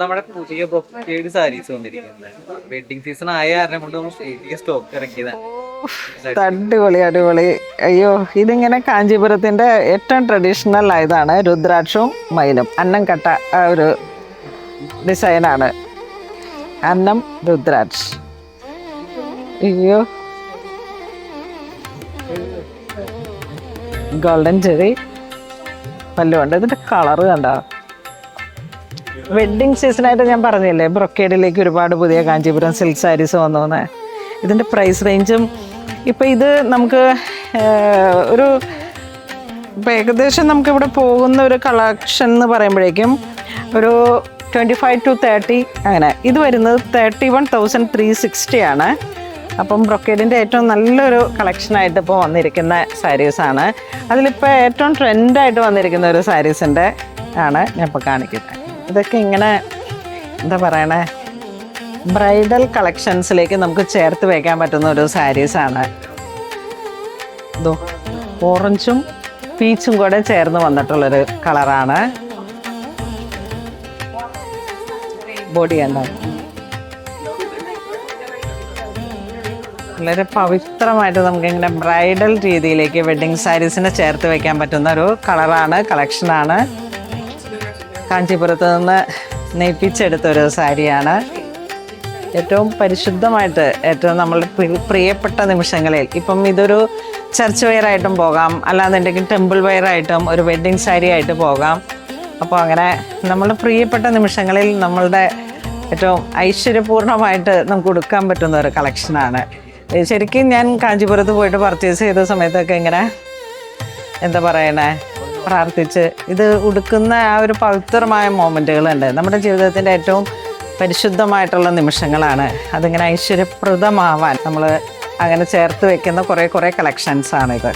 നമ്മുടെ പുതിയ ബൊക്കേഡ് സാരീസ് വന്നിരിക്കുന്നത് വെഡിങ് സീസൺ ആയ കാരണം കൊണ്ട് നമ്മൾ സ്റ്റോക്ക് ഇറക്കിയതാണ്. അടിപൊളി അടിപൊളി. അയ്യോ, ഇതിങ്ങനെ കാഞ്ചീപുരത്തിന്റെ ഏറ്റവും ട്രഡീഷണൽ ആയതാണ് രുദ്രാക്ഷവും മയിലും അന്നം കട്ട ആ ഒരു ഡിസൈനാണ്. അന്നം രുദ്രാക്ഷ്. അയ്യോ, ഗോൾഡൻ ചെറി പല്ലുണ്ട്. ഇതിന്റെ കളറ് കണ്ടോ? വെഡ്ഡിങ് സീസണായിട്ട് ഞാൻ പറഞ്ഞില്ലേ ബ്രൊക്കേഡിലേക്ക് ഒരുപാട് പുതിയ കാഞ്ചീപുരം സിൽക്ക് സാരീസ് വന്നു. ഇതിൻ്റെ പ്രൈസ് റേഞ്ചും ഇപ്പം ഇത് നമുക്ക് ഒരു ഇപ്പം ഏകദേശം നമുക്കിവിടെ പോകുന്ന ഒരു കളക്ഷൻ എന്ന് പറയുമ്പോഴേക്കും ഒരു 25 to 30 അങ്ങനെ. ഇത് വരുന്നത് 31,360 ആണ്. അപ്പം ബ്രൊക്കേഡിൻ്റെ ഏറ്റവും നല്ലൊരു കളക്ഷനായിട്ട് ഇപ്പോൾ വന്നിരിക്കുന്ന സാരീസാണ്. അതിലിപ്പോൾ ഏറ്റവും ട്രെൻഡായിട്ട് വന്നിരിക്കുന്ന ഒരു സാരീസിൻ്റെ ആണ് ഞാൻ ഇപ്പോൾ കാണിക്കുന്നത്. ഇതൊക്കെ ഇങ്ങനെ എന്താ പറയണേ, ബ്രൈഡൽ കളക്ഷൻസിലേക്ക് നമുക്ക് ചേർത്ത് വയ്ക്കാൻ പറ്റുന്ന ഒരു സാരീസാണ്. ഇതോ ഓറഞ്ചും പീച്ചും കൂടെ ചേർന്ന് വന്നിട്ടുള്ളൊരു കളറാണ്. ബോഡി കണ്ടോ? വളരെ പവിത്രമായിട്ട് നമുക്കിങ്ങനെ ബ്രൈഡൽ രീതിയിലേക്ക് വെഡ്ഡിങ് സാരീസിനെ ചേർത്ത് വയ്ക്കാൻ പറ്റുന്ന ഒരു കളറാണ്, കളക്ഷനാണ്. കാഞ്ചീപുരത്ത് നിന്ന് നെയ്പ്പിച്ചെടുത്തൊരു സാരിയാണ്. ഏറ്റവും പരിശുദ്ധമായിട്ട് ഏറ്റവും നമ്മളുടെ പ്രിയപ്പെട്ട നിമിഷങ്ങളിൽ ഇപ്പം ഇതൊരു ചർച്ച് വെയറായിട്ടും പോകാം, അല്ലാന്നുണ്ടെങ്കിൽ ടെമ്പിൾ വെയറായിട്ടും ഒരു വെഡ്ഡിങ് സാരി ആയിട്ട് പോകാം. അപ്പോൾ അങ്ങനെ നമ്മളുടെ പ്രിയപ്പെട്ട നിമിഷങ്ങളിൽ നമ്മളുടെ ഏറ്റവും ഐശ്വര്യപൂർണ്ണമായിട്ട് നമുക്ക് കൊടുക്കാൻ പറ്റുന്ന ഒരു കളക്ഷനാണ്. ശരിക്കും ഞാൻ കാഞ്ചീപുരത്ത് പോയിട്ട് പർച്ചേസ് ചെയ്ത സമയത്തൊക്കെ ഇങ്ങനെ എന്താ പറയണേ, പ്രാർത്ഥിച്ച് ഇത് ഉടുക്കുന്ന ആ ഒരു പവിത്രമായ മൊമെൻറ്റുകളുണ്ട്. നമ്മുടെ ജീവിതത്തിൻ്റെ ഏറ്റവും പരിശുദ്ധമായിട്ടുള്ള നിമിഷങ്ങളാണ്. അതിങ്ങനെ ഐശ്വര്യപ്രദമാവാൻ നമ്മൾ അങ്ങനെ ചേർത്ത് വെക്കുന്ന കുറേ കളക്ഷൻസാണിത്.